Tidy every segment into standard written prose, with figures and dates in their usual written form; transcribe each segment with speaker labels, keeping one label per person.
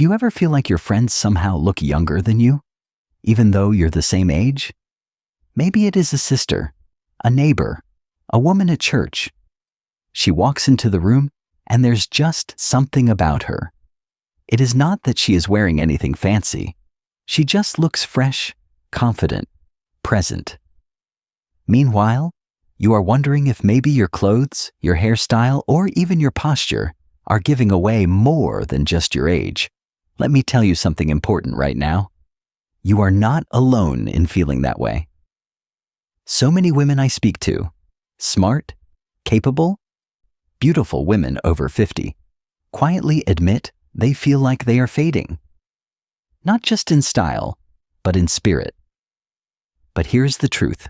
Speaker 1: Do you ever feel like your friends somehow look younger than you, even though you're the same age? Maybe it is a sister, a neighbor, a woman at church. She walks into the room, and there's just something about her. It is not that she is wearing anything fancy. She just looks fresh, confident, present. Meanwhile, you are wondering if maybe your clothes, your hairstyle, or even your posture are giving away more than just your age. Let me tell you something important right now. You are not alone in feeling that way. So many women I speak to, smart, capable, beautiful women over 50, quietly admit they feel like they are fading. Not just in style, but in spirit. But here's the truth.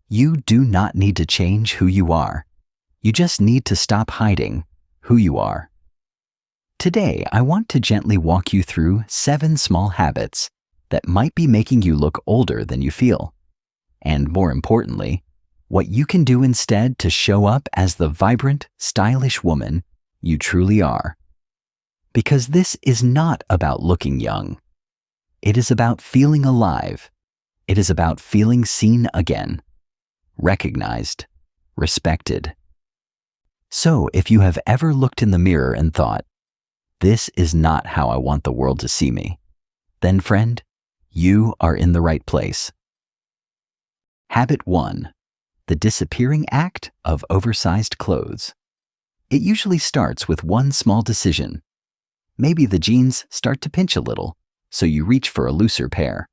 Speaker 1: You do not need to change who you are. You just need to stop hiding who you are. Today, I want to gently walk you through 7 small habits that might be making you look older than you feel. And more importantly, what you can do instead to show up as the vibrant, stylish woman you truly are. Because this is not about looking young. It is about feeling alive. It is about feeling seen again, recognized, respected. So if you have ever looked in the mirror and thought, "This is not how I want the world to see me," then friend, you are in the right place. Habit 1. The disappearing act of oversized clothes. It usually starts with one small decision. Maybe the jeans start to pinch a little, so you reach for a looser pair.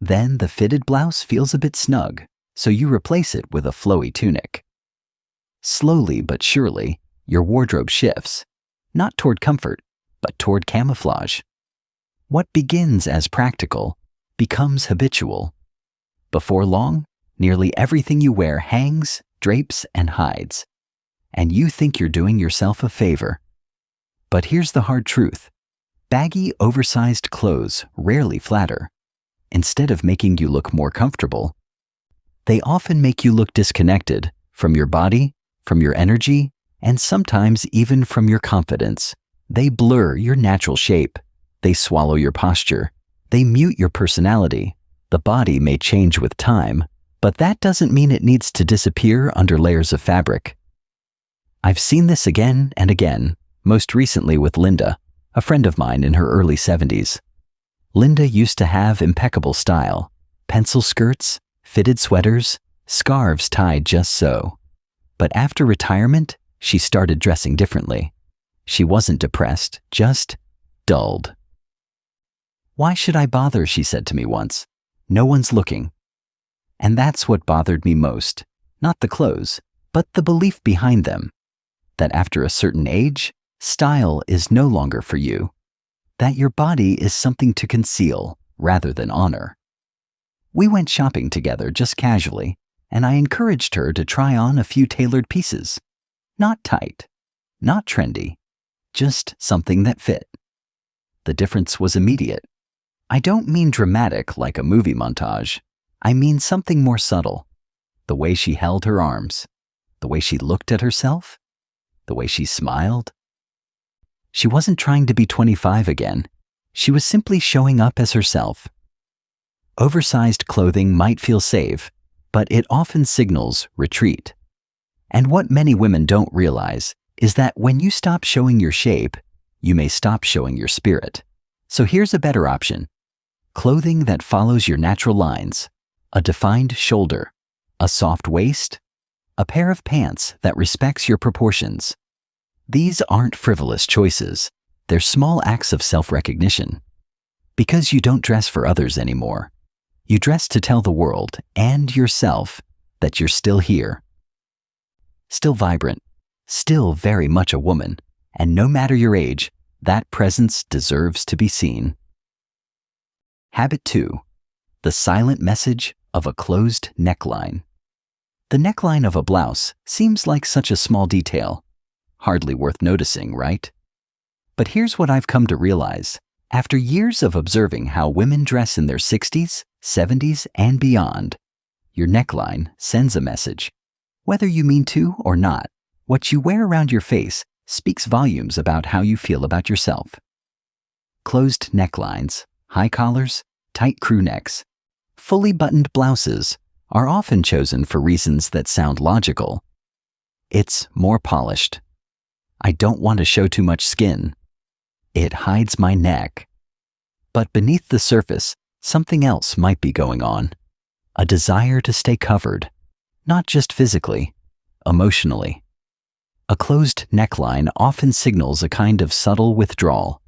Speaker 1: Then the fitted blouse feels a bit snug, so you replace it with a flowy tunic. Slowly but surely, your wardrobe shifts, not toward comfort, but toward camouflage. What begins as practical becomes habitual. Before long, nearly everything you wear hangs, drapes, and hides. And you think you're doing yourself a favor. But here's the hard truth. Baggy, oversized clothes rarely flatter. Instead of making you look more comfortable, they often make you look disconnected from your body, from your energy, and sometimes even from your confidence. They blur your natural shape. They swallow your posture. They mute your personality. The body may change with time, but that doesn't mean it needs to disappear under layers of fabric. I've seen this again and again, most recently with Linda, a friend of mine in her early 70s. Linda used to have impeccable style, pencil skirts, fitted sweaters, scarves tied just so. But after retirement, she started dressing differently. She wasn't depressed, just dulled. "Why should I bother?" she said to me once. "No one's looking." And that's what bothered me most, not the clothes, but the belief behind them. That after a certain age, style is no longer for you. That your body is something to conceal rather than honor. We went shopping together just casually, and I encouraged her to try on a few tailored pieces. Not tight, not trendy, just something that fit. The difference was immediate. I don't mean dramatic like a movie montage. I mean something more subtle. The way she held her arms, the way she looked at herself, the way she smiled. She wasn't trying to be 25 again. She was simply showing up as herself. Oversized clothing might feel safe, but it often signals retreat. And what many women don't realize is that when you stop showing your shape, you may stop showing your spirit. So here's a better option. Clothing that follows your natural lines, a defined shoulder, a soft waist, a pair of pants that respects your proportions. These aren't frivolous choices. They're small acts of self-recognition. Because you don't dress for others anymore. You dress to tell the world and yourself that you're still here. Still vibrant, still very much a woman, and no matter your age, that presence deserves to be seen. Habit 2. The silent message of a closed neckline. The neckline of a blouse seems like such a small detail. Hardly worth noticing, right? But here's what I've come to realize. After years of observing how women dress in their 60s, 70s, and beyond, your neckline sends a message. Whether you mean to or not, what you wear around your face speaks volumes about how you feel about yourself. Closed necklines, high collars, tight crew necks, fully buttoned blouses are often chosen for reasons that sound logical. It's more polished. I don't want to show too much skin. It hides my neck. But beneath the surface, something else might be going on. A desire to stay covered, not just physically, emotionally. A closed neckline often signals a kind of subtle withdrawal.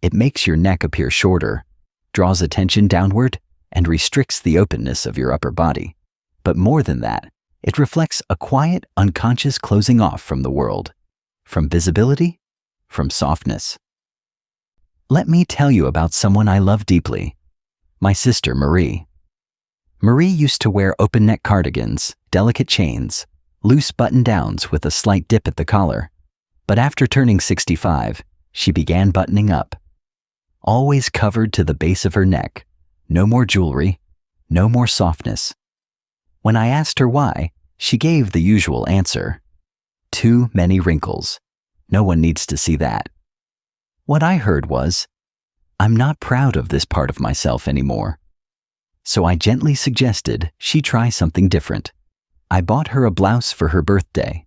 Speaker 1: It makes your neck appear shorter, draws attention downward, and restricts the openness of your upper body. But more than that, it reflects a quiet, unconscious closing off from the world, from visibility, from softness. Let me tell you about someone I love deeply, my sister Marie. Marie used to wear open-neck cardigans, delicate chains, loose button-downs with a slight dip at the collar. But after turning 65, she began buttoning up. Always covered to the base of her neck. No more jewelry, no more softness. When I asked her why, she gave the usual answer. Too many wrinkles. No one needs to see that. What I heard was, I'm not proud of this part of myself anymore. So I gently suggested she try something different. I bought her a blouse for her birthday.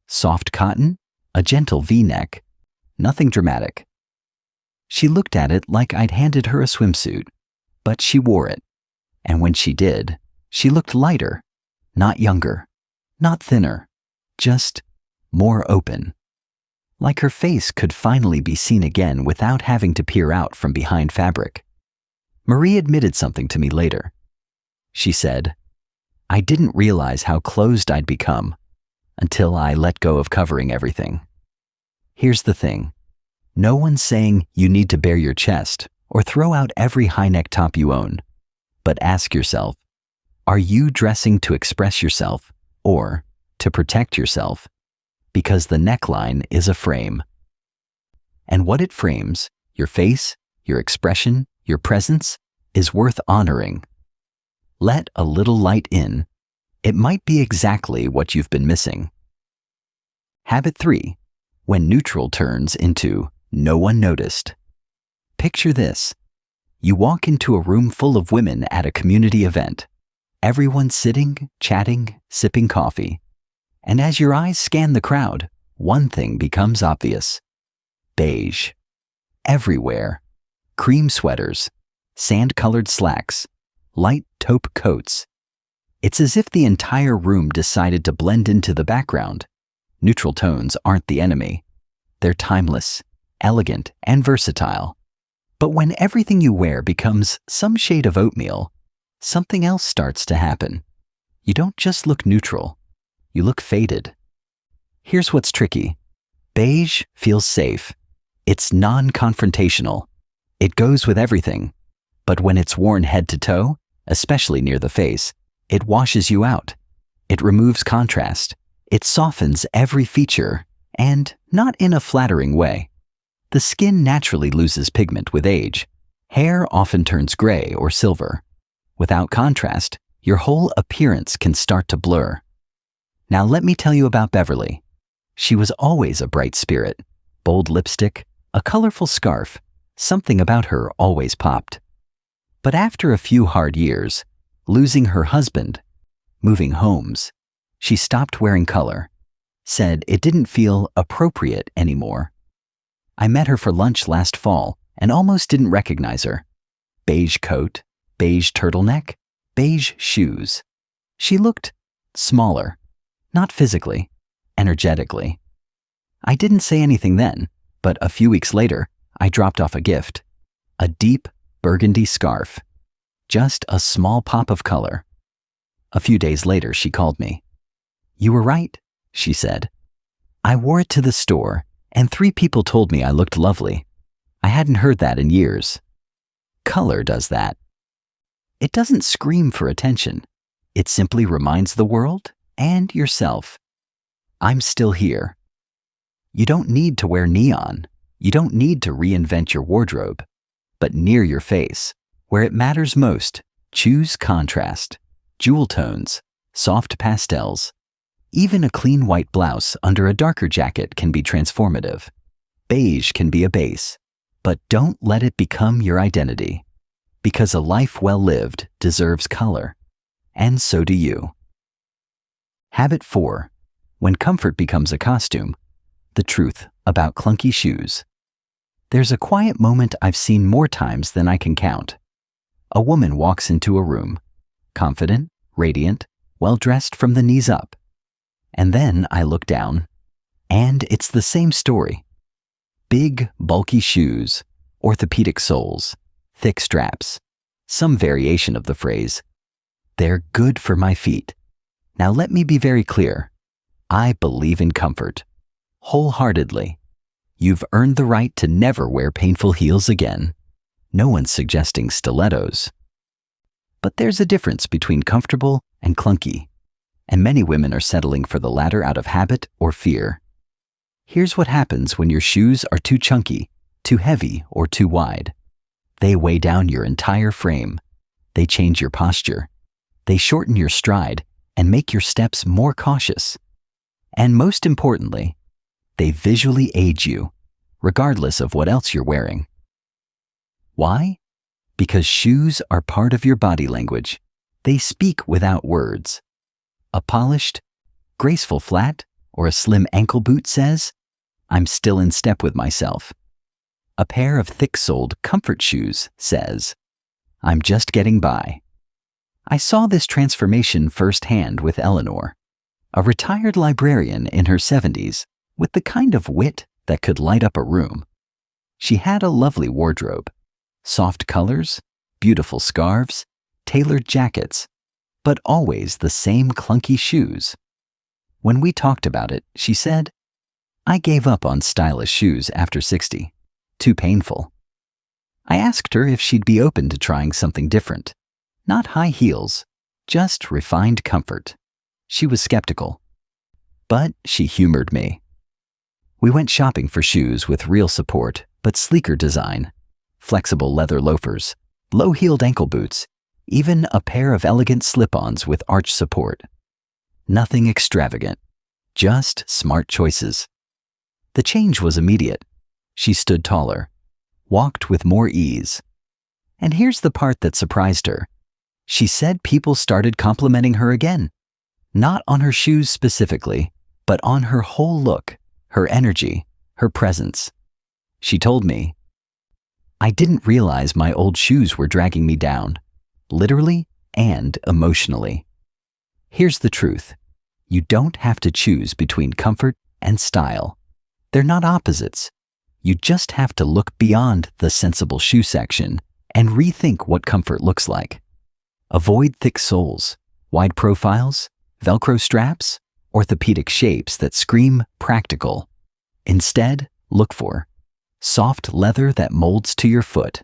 Speaker 1: Soft cotton, a gentle V-neck, nothing dramatic. She looked at it like I'd handed her a swimsuit, but she wore it. And when she did, she looked lighter, not younger, not thinner, just more open. Like her face could finally be seen again without having to peer out from behind fabric. Marie admitted something to me later. She said, I didn't realize how closed I'd become until I let go of covering everything. Here's the thing. No one's saying you need to bare your chest or throw out every high-neck top you own. But ask yourself, are you dressing to express yourself or to protect yourself? Because the neckline is a frame. And what it frames, your face, your expression, your presence, is worth honoring. Let a little light in. It might be exactly what you've been missing. Habit 3. When neutral turns into no one noticed. Picture this. You walk into a room full of women at a community event. Everyone sitting, chatting, sipping coffee. And as your eyes scan the crowd, one thing becomes obvious. Beige. Everywhere. Cream sweaters, sand-colored slacks, light taupe coats. It's as if the entire room decided to blend into the background. Neutral tones aren't the enemy. They're timeless, elegant, and versatile. But when everything you wear becomes some shade of oatmeal, something else starts to happen. You don't just look neutral. You look faded. Here's what's tricky. Beige feels safe. It's non-confrontational. It goes with everything. But when it's worn head to toe, especially near the face, it washes you out. It removes contrast. It softens every feature, and not in a flattering way. The skin naturally loses pigment with age. Hair often turns gray or silver. Without contrast, your whole appearance can start to blur. Now let me tell you about Beverly. She was always a bright spirit. Bold lipstick, a colorful scarf. Something about her always popped. But after a few hard years, losing her husband, moving homes, she stopped wearing color. Said it didn't feel appropriate anymore. I met her for lunch last fall and almost didn't recognize her. Beige coat, beige turtleneck, beige shoes. She looked smaller, not physically, energetically. I didn't say anything then, but a few weeks later, I dropped off a gift. A deep burgundy scarf. Just a small pop of color. A few days later, she called me. You were right, she said. I wore it to the store, and 3 people told me I looked lovely. I hadn't heard that in years. Color does that. It doesn't scream for attention. It simply reminds the world and yourself, I'm still here. You don't need to wear neon. You don't need to reinvent your wardrobe. But near your face, where it matters most, choose contrast, jewel tones, soft pastels. Even a clean white blouse under a darker jacket can be transformative. Beige can be a base. But don't let it become your identity, because a life well lived deserves color, and so do you. Habit 4. When comfort becomes a costume, the truth about clunky shoes. There's a quiet moment I've seen more times than I can count. A woman walks into a room, confident, radiant, well-dressed from the knees up. And then I look down, and it's the same story. Big, bulky shoes, orthopedic soles, thick straps, some variation of the phrase, "They're good for my feet." Now let me be very clear. I believe in comfort, wholeheartedly. You've earned the right to never wear painful heels again. No one's suggesting stilettos. But there's a difference between comfortable and clunky, and many women are settling for the latter out of habit or fear. Here's what happens when your shoes are too chunky, too heavy, or too wide. They weigh down your entire frame. They change your posture. They shorten your stride and make your steps more cautious. And most importantly, they visually age you, regardless of what else you're wearing. Why? Because shoes are part of your body language. They speak without words. A polished, graceful flat or a slim ankle boot says, "I'm still in step with myself." A pair of thick-soled comfort shoes says, "I'm just getting by." I saw this transformation firsthand with Eleanor, a retired librarian in her 70s with the kind of wit that could light up a room. She had a lovely wardrobe, soft colors, beautiful scarves, tailored jackets, but always the same clunky shoes. When we talked about it, she said, "I gave up on stylish shoes after 60. Too painful." I asked her if she'd be open to trying something different. Not high heels, just refined comfort. She was skeptical. But she humored me. We went shopping for shoes with real support, but sleeker design. Flexible leather loafers, low-heeled ankle boots, even a pair of elegant slip-ons with arch support. Nothing extravagant, just smart choices. The change was immediate. She stood taller, walked with more ease. And here's the part that surprised her. She said people started complimenting her again. Not on her shoes specifically, but on her whole look, her energy, her presence. She told me, "I didn't realize my old shoes were dragging me down, literally and emotionally." Here's the truth. You don't have to choose between comfort and style. They're not opposites. You just have to look beyond the sensible shoe section and rethink what comfort looks like. Avoid thick soles, wide profiles, Velcro straps, orthopedic shapes that scream practical. Instead, look for soft leather that molds to your foot,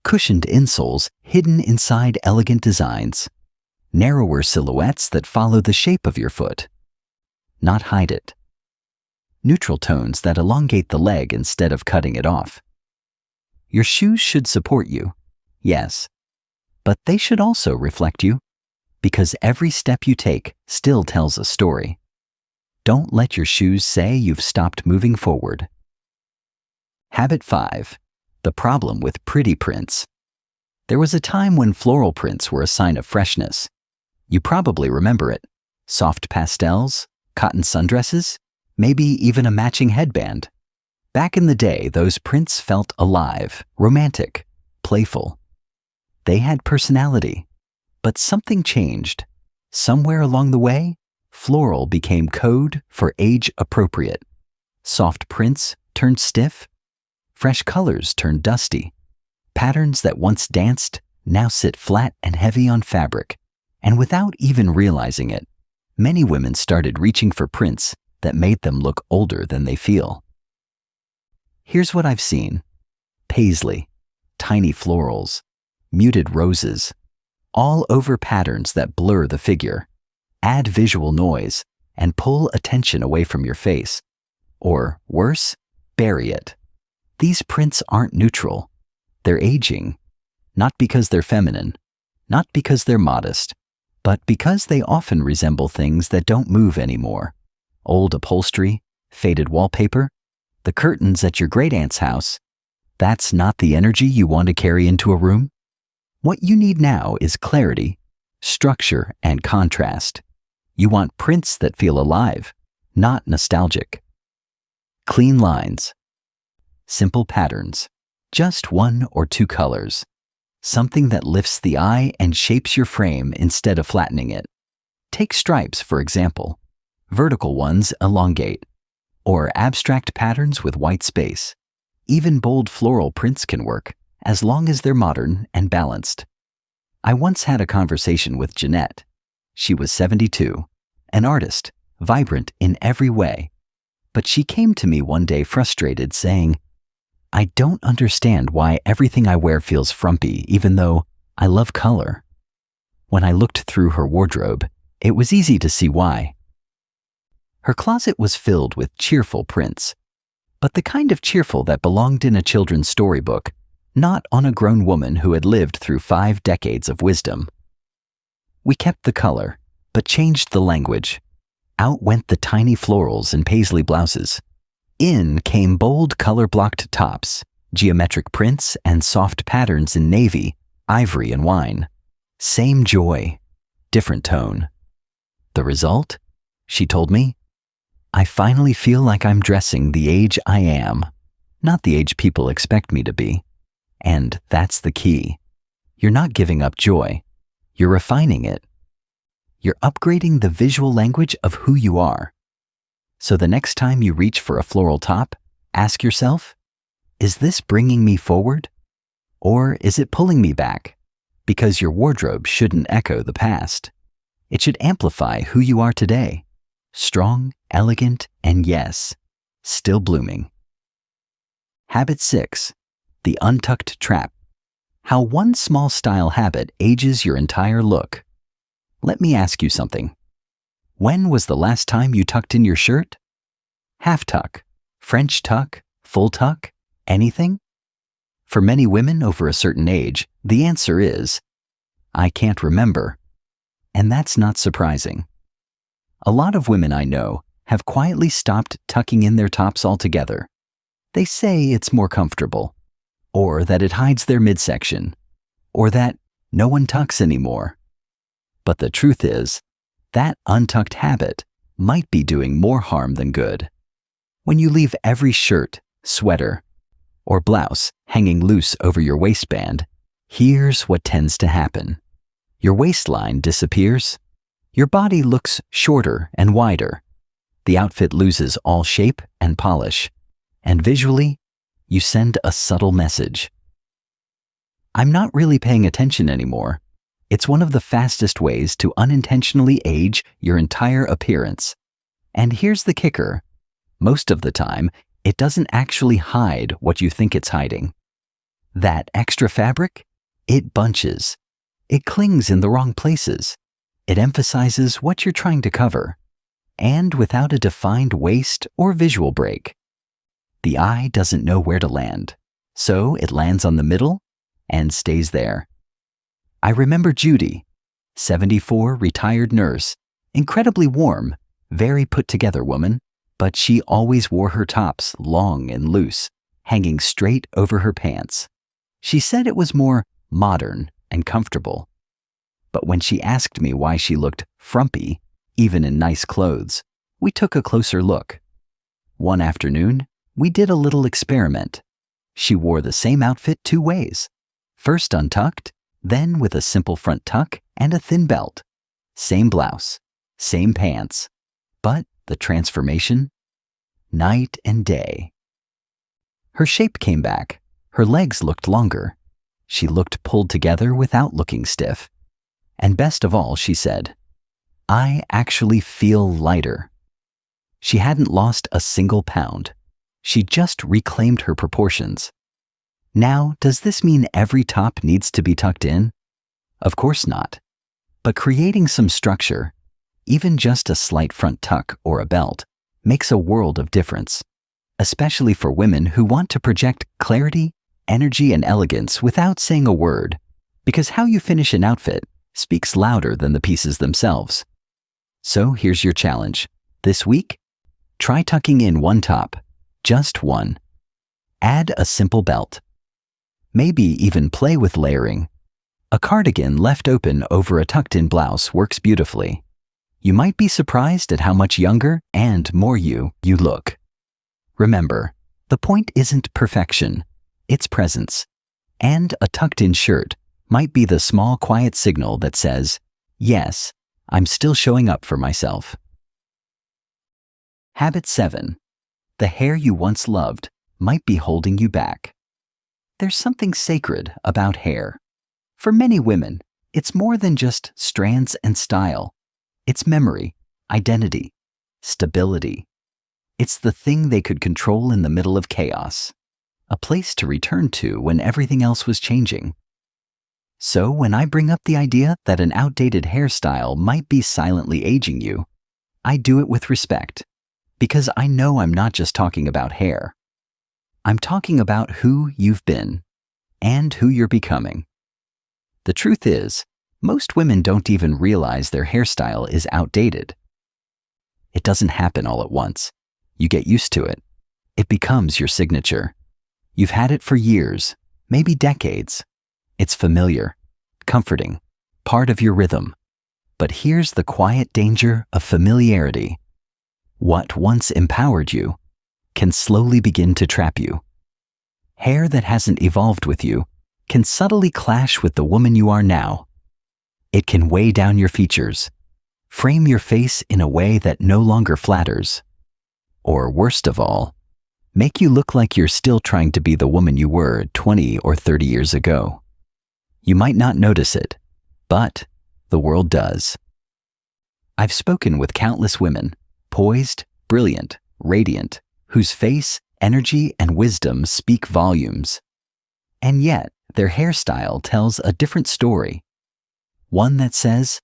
Speaker 1: cushioned insoles hidden inside elegant designs, narrower silhouettes that follow the shape of your foot, not hide it, neutral tones that elongate the leg instead of cutting it off. Your shoes should support you, yes, but they should also reflect you, because every step you take still tells a story. Don't let your shoes say you've stopped moving forward. Habit 5. The problem with pretty prints. There was a time when floral prints were a sign of freshness. You probably remember it. Soft pastels, cotton sundresses, maybe even a matching headband. Back in the day, those prints felt alive, romantic, playful. They had personality. But something changed. Somewhere along the way, floral became code for age appropriate. Soft prints turned stiff. Fresh colors turned dusty. Patterns that once danced now sit flat and heavy on fabric. And without even realizing it, many women started reaching for prints that made them look older than they feel. Here's what I've seen. Paisley, tiny florals, muted roses, all over patterns that blur the figure, add visual noise, and pull attention away from your face. Or, worse, bury it. These prints aren't neutral. They're aging. Not because they're feminine, not because they're modest, but because they often resemble things that don't move anymore. Old upholstery, faded wallpaper, the curtains at your great-aunt's house. That's not the energy you want to carry into a room? What you need now is clarity, structure, and contrast. You want prints that feel alive, not nostalgic. Clean lines. Simple patterns. Just 1 or 2 colors. Something that lifts the eye and shapes your frame instead of flattening it. Take stripes, for example. Vertical ones elongate. Or abstract patterns with white space. Even bold floral prints can work, as long as they're modern and balanced. I once had a conversation with Jeanette. She was 72, an artist, vibrant in every way. But she came to me one day frustrated, saying, "I don't understand why everything I wear feels frumpy, even though I love color." When I looked through her wardrobe, it was easy to see why. Her closet was filled with cheerful prints, but the kind of cheerful that belonged in a children's storybook, not on a grown woman who had lived through 5 decades of wisdom. We kept the color, but changed the language. Out went the tiny florals and paisley blouses. In came bold color-blocked tops, geometric prints, and soft patterns in navy, ivory, and wine. Same joy, different tone. The result? She told me, "I finally feel like I'm dressing the age I am, not the age people expect me to be." And that's the key. You're not giving up joy. You're refining it. You're upgrading the visual language of who you are. So the next time you reach for a floral top, ask yourself, is this bringing me forward? Or is it pulling me back? Because your wardrobe shouldn't echo the past. It should amplify who you are today. Strong, elegant, and yes, still blooming. Habit 6. The untucked trap. How one small style habit ages your entire look. Let me ask you something. When was the last time you tucked in your shirt? Half tuck, French tuck, full tuck, anything? For many women over a certain age, the answer is, I can't remember. And that's not surprising. A lot of women I know have quietly stopped tucking in their tops altogether. They say it's more comfortable, or that it hides their midsection, or that no one tucks anymore. But the truth is, that untucked habit might be doing more harm than good. When you leave every shirt, sweater, or blouse hanging loose over your waistband, here's what tends to happen. Your waistline disappears. Your body looks shorter and wider. The outfit loses all shape and polish. And visually, you send a subtle message. I'm not really paying attention anymore. It's one of the fastest ways to unintentionally age your entire appearance. And here's the kicker. Most of the time, it doesn't actually hide what you think it's hiding. That extra fabric, it bunches. It clings in the wrong places. It emphasizes what you're trying to cover, and without a defined waist or visual break. The eye doesn't know where to land, so it lands on the middle and stays there. I remember Judy, 74, retired nurse, incredibly warm, very put-together woman, but she always wore her tops long and loose, hanging straight over her pants. She said it was more modern and comfortable. But when she asked me why she looked frumpy, even in nice clothes, we took a closer look. One afternoon, we did a little experiment. She wore the same outfit 2 ways. First untucked, then with a simple front tuck and a thin belt. Same blouse, same pants. But the transformation? Night and day. Her shape came back. Her legs looked longer. She looked pulled together without looking stiff. And best of all, she said, I actually feel lighter. She hadn't lost a single pound. She just reclaimed her proportions. Now, does this mean every top needs to be tucked in? Of course not. But creating some structure, even just a slight front tuck or a belt, makes a world of difference, especially for women who want to project clarity, energy, and elegance without saying a word, because how you finish an outfit speaks louder than the pieces themselves. So here's your challenge. This week, try tucking in one top, just one. Add a simple belt, Maybe even play with layering. A cardigan left open over a tucked-in blouse works beautifully. You might be surprised at how much younger and more you look. Remember, the point isn't perfection, it's presence. And a tucked-in shirt might be the small, quiet signal that says, yes, I'm still showing up for myself. Habit 7. The hair you once loved might be holding you back. There's something sacred about hair. For many women, it's more than just strands and style. It's memory, identity, stability. It's the thing they could control in the middle of chaos, a place to return to when everything else was changing. So when I bring up the idea that an outdated hairstyle might be silently aging you, I do it with respect, because I know I'm not just talking about hair. I'm talking about who you've been and who you're becoming. The truth is, most women don't even realize their hairstyle is outdated. It doesn't happen all at once. You get used to it. It becomes your signature. You've had it for years, maybe decades. It's familiar, comforting, part of your rhythm. But here's the quiet danger of familiarity. What once empowered you can slowly begin to trap you. Hair that hasn't evolved with you can subtly clash with the woman you are now. It can weigh down your features, frame your face in a way that no longer flatters, or worst of all, make you look like you're still trying to be the woman you were 20 or 30 years ago. You might not notice it, but the world does. I've spoken with countless women, poised, brilliant, radiant, whose face, energy, and wisdom speak volumes. And yet, their hairstyle tells a different story. One that says,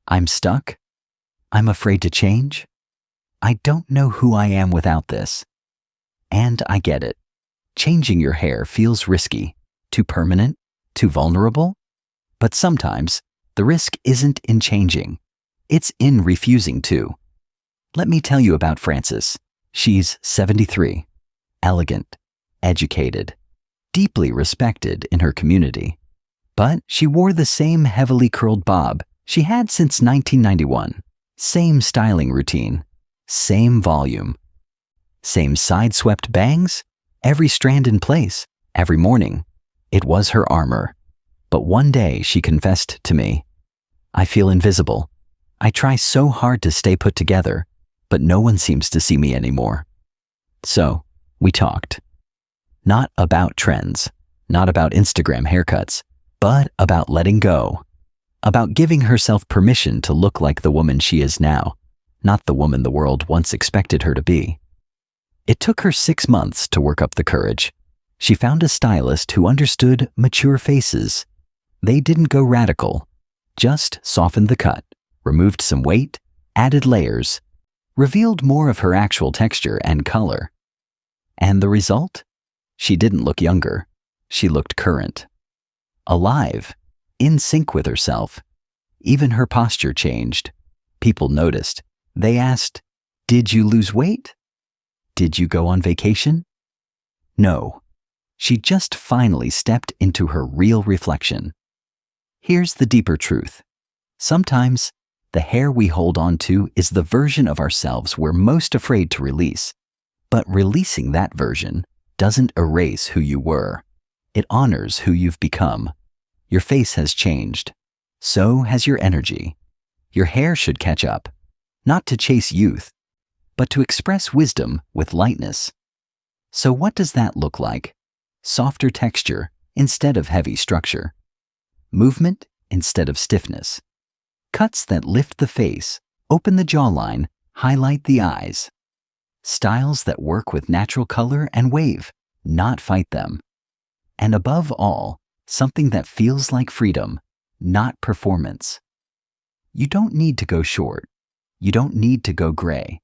Speaker 1: I'm stuck, I'm afraid to change, I don't know who I am without this. And I get it. Changing your hair feels risky, too permanent, too vulnerable. But sometimes, the risk isn't in changing. It's in refusing to. Let me tell you about Frances. She's 73, elegant, educated, deeply respected in her community. But she wore the same heavily curled bob she had since 1991. Same styling routine, same volume, same side-swept bangs, every strand in place, every morning. It was her armor. But one day she confessed to me, I feel invisible. I try so hard to stay put together, but no one seems to see me anymore. So, we talked. Not about trends, not about Instagram haircuts, but about letting go, about giving herself permission to look like the woman she is now, not the woman the world once expected her to be. It took her 6 months to work up the courage. She found a stylist who understood mature faces. They didn't go radical, just softened the cut, removed some weight, added layers, revealed more of her actual texture and color. And the result? She didn't look younger. She looked current. Alive, in sync with herself. Even her posture changed. People noticed. They asked, did you lose weight? Did you go on vacation? No. She just finally stepped into her real reflection. Here's the deeper truth. Sometimes, the hair we hold on to is the version of ourselves we're most afraid to release. But releasing that version doesn't erase who you were. It honors who you've become. Your face has changed. So has your energy. Your hair should catch up, not to chase youth, but to express wisdom with lightness. So what does that look like? Softer texture instead of heavy structure. Movement instead of stiffness. Cuts that lift the face, open the jawline, highlight the eyes. Styles that work with natural color and wave, not fight them. And above all, something that feels like freedom, not performance. You don't need to go short. You don't need to go gray.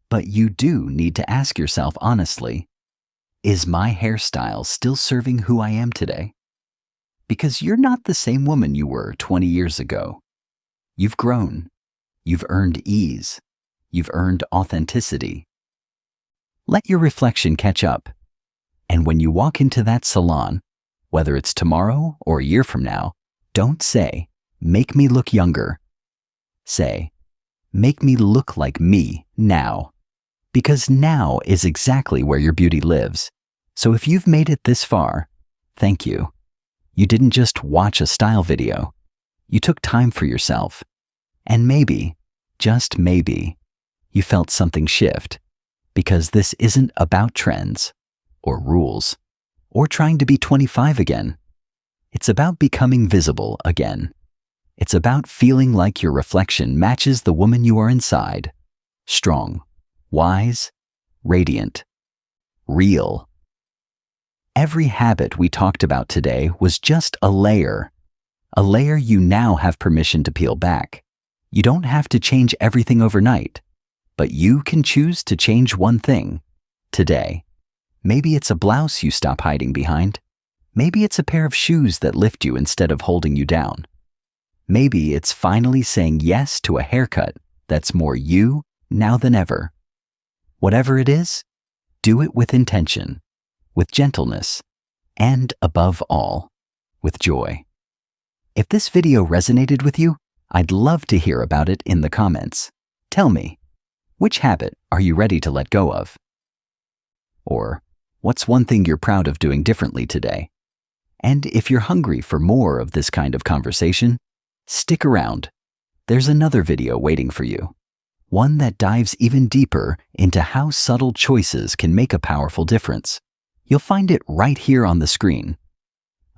Speaker 1: But you do need to ask yourself honestly, is my hairstyle still serving who I am today? Because you're not the same woman you were 20 years ago. You've grown. You've earned ease. You've earned authenticity. Let your reflection catch up. And when you walk into that salon, Whether it's tomorrow or a year from now, don't say, "Make me look younger." Say, "Make me look like me now." Because now is exactly where your beauty lives. So if you've made it this far, thank you. You didn't just watch a style video. You took time for yourself. And maybe, just maybe, you felt something shift. Because this isn't about trends, or rules, or trying to be 25 again. It's about becoming visible again. It's about feeling like your reflection matches the woman you are inside. Strong, wise, radiant, real. Every habit we talked about today was just a layer you now have permission to peel back. You don't have to change everything overnight, but you can choose to change one thing today. Maybe it's a blouse you stop hiding behind. Maybe it's a pair of shoes that lift you instead of holding you down. Maybe it's finally saying yes to a haircut that's more you now than ever. Whatever it is, do it with intention, with gentleness, and above all, with joy. If this video resonated with you, I'd love to hear about it in the comments. Tell me, which habit are you ready to let go of? Or, what's one thing you're proud of doing differently today? And if you're hungry for more of this kind of conversation, stick around. There's another video waiting for you. One that dives even deeper into how subtle choices can make a powerful difference. You'll find it right here on the screen.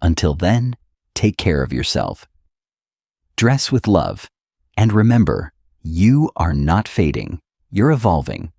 Speaker 1: Until then, take care of yourself. Dress with love. And remember, you are not fading. You're evolving.